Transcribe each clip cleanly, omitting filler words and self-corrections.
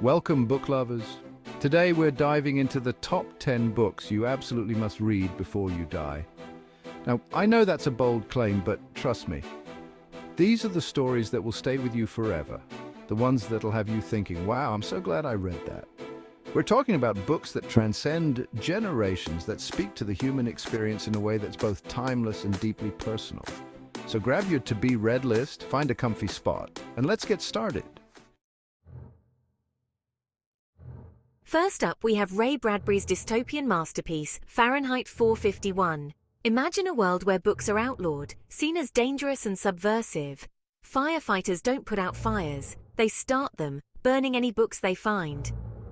Welcome, book lovers. Today we're diving into the top 10 books you absolutely must read before you die. Now, I know that's a bold claim, but trust me, these are the stories that will stay with you forever. The ones that'll have you thinking, wow, I'm so glad I read that. We're talking about books that transcend generations, that speak to the human experience in a way that's both timeless and deeply personal. So grab your to-be read list, find a comfy spot, and let's get started. First up, we have Ray Bradbury's dystopian masterpiece, Fahrenheit 451. Imagine a world where books are outlawed, seen as dangerous and subversive. Firefighters don't put out fires, they start them, burning any books they find.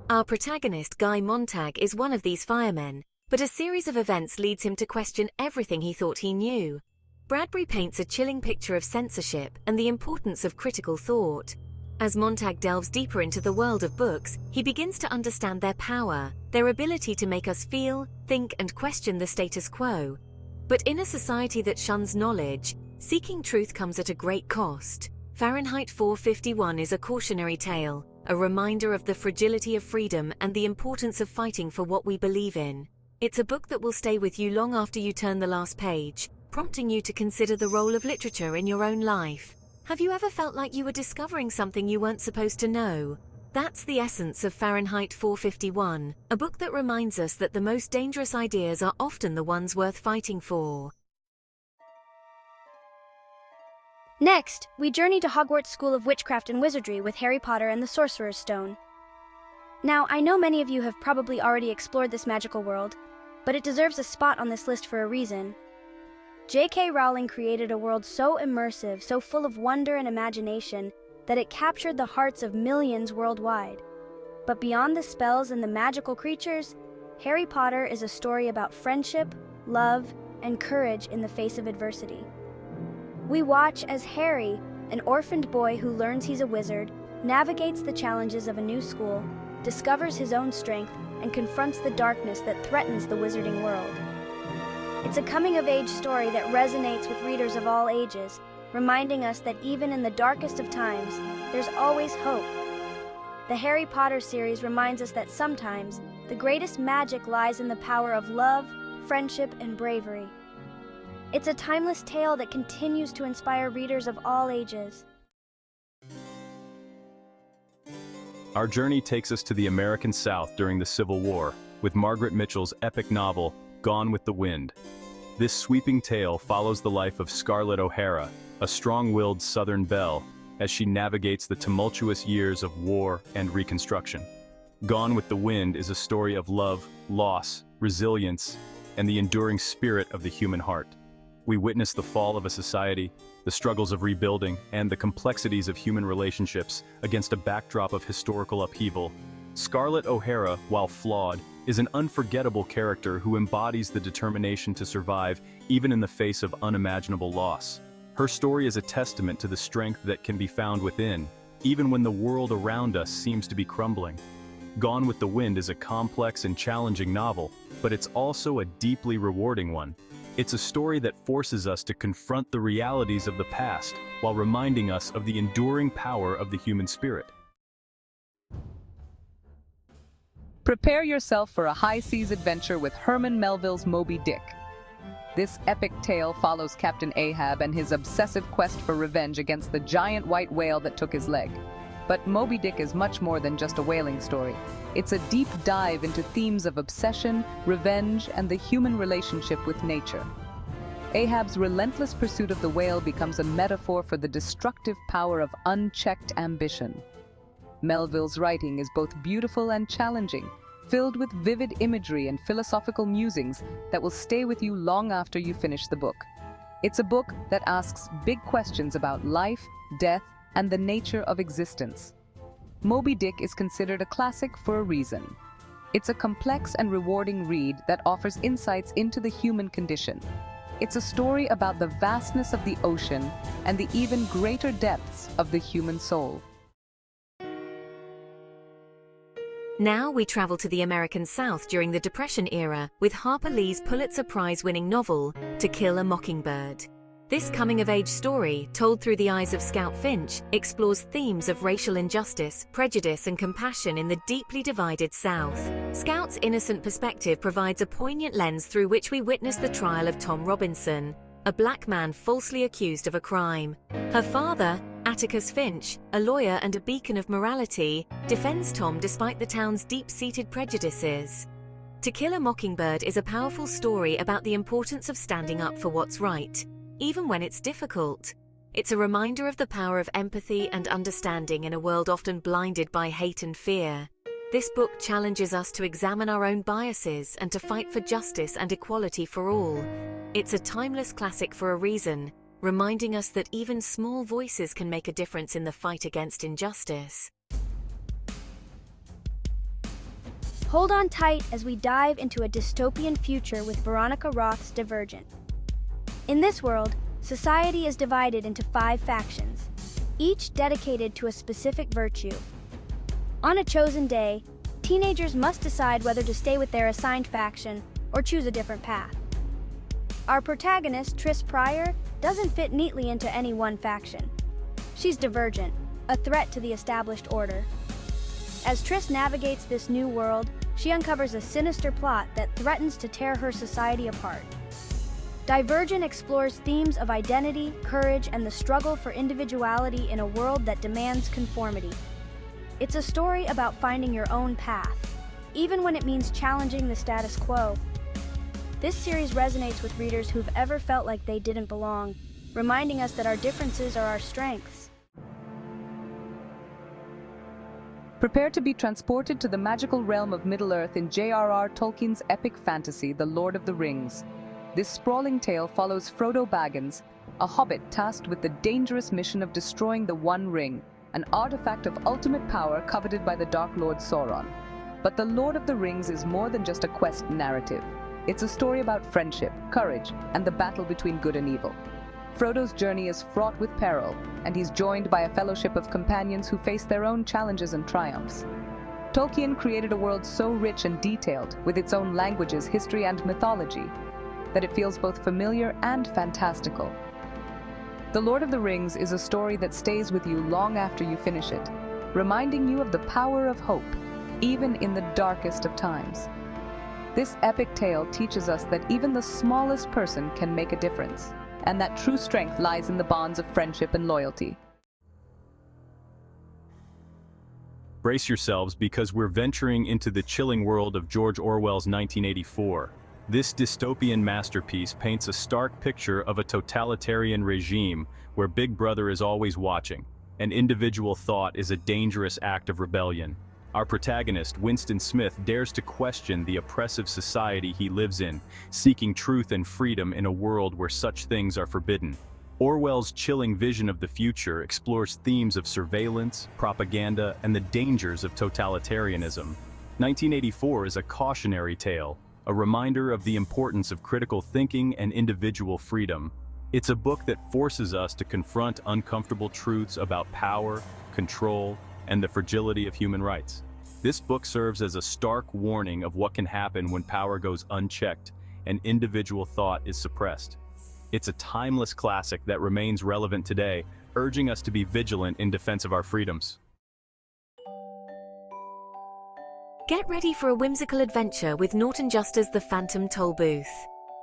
Our protagonist, Guy Montag, is one of these firemen, but a series of events leads him to question everything he thought he knew. Bradbury paints a chilling picture of censorship and the importance of critical thought. As Montag delves deeper into the world of books, he begins to understand their power, their ability to make us feel, think, and question the status quo. But in a society that shuns knowledge, seeking truth comes at a great cost. Fahrenheit 451 is a cautionary tale, a reminder of the fragility of freedom and the importance of fighting for what we believe in. It's a book that will stay with you long after you turn the last page, prompting you to consider the role of literature in your own life. Have you ever felt like you were discovering something you weren't supposed to know? That's the essence of Fahrenheit 451, a book that reminds us that the most dangerous ideas are often the ones worth fighting for. Next, we journey to Hogwarts School of Witchcraft and Wizardry with Harry Potter and the Sorcerer's Stone. Now, I know many of you have probably already explored this magical world, but it deserves a spot on this list for a reason. J.K. Rowling created a world so immersive, so full of wonder and imagination, that it captured the hearts of millions worldwide. But beyond the spells and the magical creatures, Harry Potter is a story about friendship, love, and courage in the face of adversity. We watch as Harry, an orphaned boy who learns he's a wizard, navigates the challenges of a new school, discovers his own strength, and confronts the darkness that threatens the wizarding world. It's a coming-of-age story that resonates with readers of all ages, reminding us that even in the darkest of times, there's always hope. The Harry Potter series reminds us that sometimes the greatest magic lies in the power of love, friendship, and bravery. It's a timeless tale that continues to inspire readers of all ages. Our journey takes us to the American South during the Civil War, with Margaret Mitchell's epic novel, Gone with the Wind. This sweeping tale follows the life of Scarlett O'Hara, a strong-willed Southern belle, as she navigates the tumultuous years of war and Reconstruction. Gone with the Wind is a story of love, loss, resilience, and the enduring spirit of the human heart. We witness the fall of a society, the struggles of rebuilding, and the complexities of human relationships against a backdrop of historical upheaval. Scarlett O'Hara, while flawed, is an unforgettable character who embodies the determination to survive even in the face of unimaginable loss. Her story is a testament to the strength that can be found within, even when the world around us seems to be crumbling. Gone with the Wind is a complex and challenging novel, but it's also a deeply rewarding one. It's a story that forces us to confront the realities of the past while reminding us of the enduring power of the human spirit. Prepare yourself for a high-seas adventure with Herman Melville's Moby Dick. This epic tale follows Captain Ahab and his obsessive quest for revenge against the giant white whale that took his leg. But Moby Dick is much more than just a whaling story. It's a deep dive into themes of obsession, revenge, and the human relationship with nature. Ahab's relentless pursuit of the whale becomes a metaphor for the destructive power of unchecked ambition. Melville's writing is both beautiful and challenging, filled with vivid imagery and philosophical musings that will stay with you long after you finish the book. It's a book that asks big questions about life, death, and the nature of existence. Moby Dick is considered a classic for a reason. It's a complex and rewarding read that offers insights into the human condition. It's a story about the vastness of the ocean and the even greater depths of the human soul. Now we travel to the American South during the Depression era with Harper Lee's Pulitzer Prize-winning novel, To Kill a Mockingbird. This coming-of-age story, told through the eyes of Scout Finch, explores themes of racial injustice, prejudice, and compassion in the deeply divided South. Scout's innocent perspective provides a poignant lens through which we witness the trial of Tom Robinson, a black man falsely accused of a crime. Her father, Atticus Finch, a lawyer and a beacon of morality, defends Tom despite the town's deep-seated prejudices. To Kill a Mockingbird is a powerful story about the importance of standing up for what's right, even when it's difficult. It's a reminder of the power of empathy and understanding in a world often blinded by hate and fear. This book challenges us to examine our own biases and to fight for justice and equality for all. It's a timeless classic for a reason, reminding us that even small voices can make a difference in the fight against injustice. Hold on tight as we dive into a dystopian future with Veronica Roth's Divergent. In this world, society is divided into 5 factions, each dedicated to a specific virtue. On a chosen day, teenagers must decide whether to stay with their assigned faction or choose a different path. Our protagonist, Triss Pryor, doesn't fit neatly into any one faction. She's divergent, a threat to the established order. As Triss navigates this new world, she uncovers a sinister plot that threatens to tear her society apart. Divergent explores themes of identity, courage, and the struggle for individuality in a world that demands conformity. It's a story about finding your own path, even when it means challenging the status quo. This series resonates with readers who've ever felt like they didn't belong, reminding us that our differences are our strengths. Prepare to be transported to the magical realm of Middle-earth in J.R.R. Tolkien's epic fantasy, The Lord of the Rings. This sprawling tale follows Frodo Baggins, a hobbit tasked with the dangerous mission of destroying the One Ring, an artifact of ultimate power coveted by the Dark Lord Sauron. But The Lord of the Rings is more than just a quest narrative. It's a story about friendship, courage, and the battle between good and evil. Frodo's journey is fraught with peril, and he's joined by a fellowship of companions who face their own challenges and triumphs. Tolkien created a world so rich and detailed, with its own languages, history, and mythology, that it feels both familiar and fantastical. The Lord of the Rings is a story that stays with you long after you finish it, reminding you of the power of hope, even in the darkest of times. This epic tale teaches us that even the smallest person can make a difference, and that true strength lies in the bonds of friendship and loyalty. Brace yourselves, because we're venturing into the chilling world of George Orwell's 1984. This dystopian masterpiece paints a stark picture of a totalitarian regime where Big Brother is always watching, and individual thought is a dangerous act of rebellion. Our protagonist, Winston Smith, dares to question the oppressive society he lives in, seeking truth and freedom in a world where such things are forbidden. Orwell's chilling vision of the future explores themes of surveillance, propaganda, and the dangers of totalitarianism. 1984 is a cautionary tale, a reminder of the importance of critical thinking and individual freedom. It's a book that forces us to confront uncomfortable truths about power, control, and the fragility of human rights. This book serves as a stark warning of what can happen when power goes unchecked and individual thought is suppressed. It's a timeless classic that remains relevant today, urging us to be vigilant in defense of our freedoms. Get ready for a whimsical adventure with Norton Juster's The Phantom Tollbooth.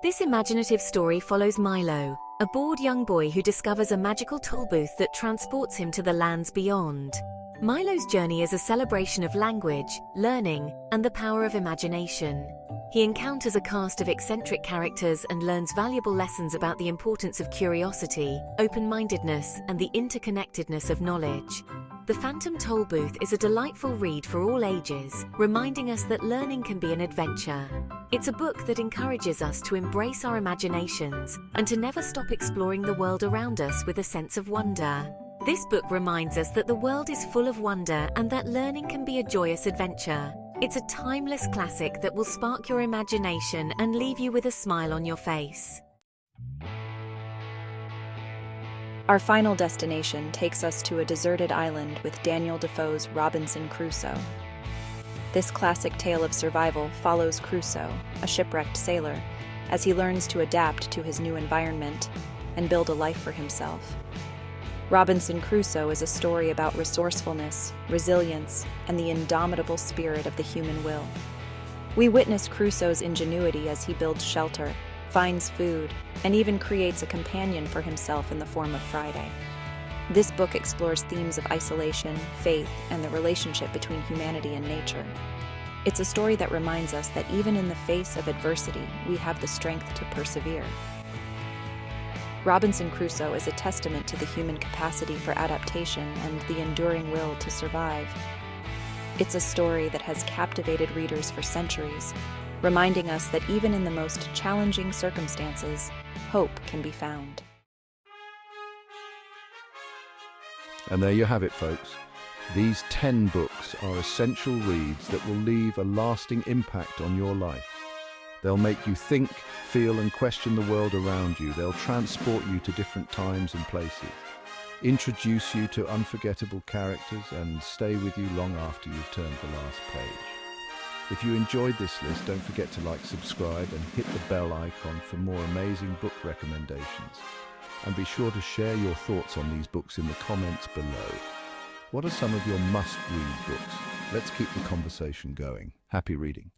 This imaginative story follows Milo, a bored young boy who discovers a magical tollbooth that transports him to the lands beyond. Milo's journey is a celebration of language, learning, and the power of imagination. He encounters a cast of eccentric characters and learns valuable lessons about the importance of curiosity, open-mindedness, and the interconnectedness of knowledge. The Phantom Tollbooth is a delightful read for all ages, reminding us that learning can be an adventure. It's a book that encourages us to embrace our imaginations and to never stop exploring the world around us with a sense of wonder. This book reminds us that the world is full of wonder and that learning can be a joyous adventure. It's a timeless classic that will spark your imagination and leave you with a smile on your face. Our final destination takes us to a deserted island with Daniel Defoe's Robinson Crusoe. This classic tale of survival follows Crusoe, a shipwrecked sailor, as he learns to adapt to his new environment and build a life for himself. Robinson Crusoe is a story about resourcefulness, resilience, and the indomitable spirit of the human will. We witness Crusoe's ingenuity as he builds shelter, finds food, and even creates a companion for himself in the form of Friday. This book explores themes of isolation, faith, and the relationship between humanity and nature. It's a story that reminds us that even in the face of adversity, we have the strength to persevere. Robinson Crusoe is a testament to the human capacity for adaptation and the enduring will to survive. It's a story that has captivated readers for centuries, reminding us that even in the most challenging circumstances, hope can be found. And there you have it, folks. These 10 books are essential reads that will leave a lasting impact on your life. They'll make you think, feel, and question the world around you. They'll transport you to different times and places, introduce you to unforgettable characters, and stay with you long after you've turned the last page. If you enjoyed this list, don't forget to like, subscribe, and hit the bell icon for more amazing book recommendations. And be sure to share your thoughts on these books in the comments below. What are some of your must-read books? Let's keep the conversation going. Happy reading.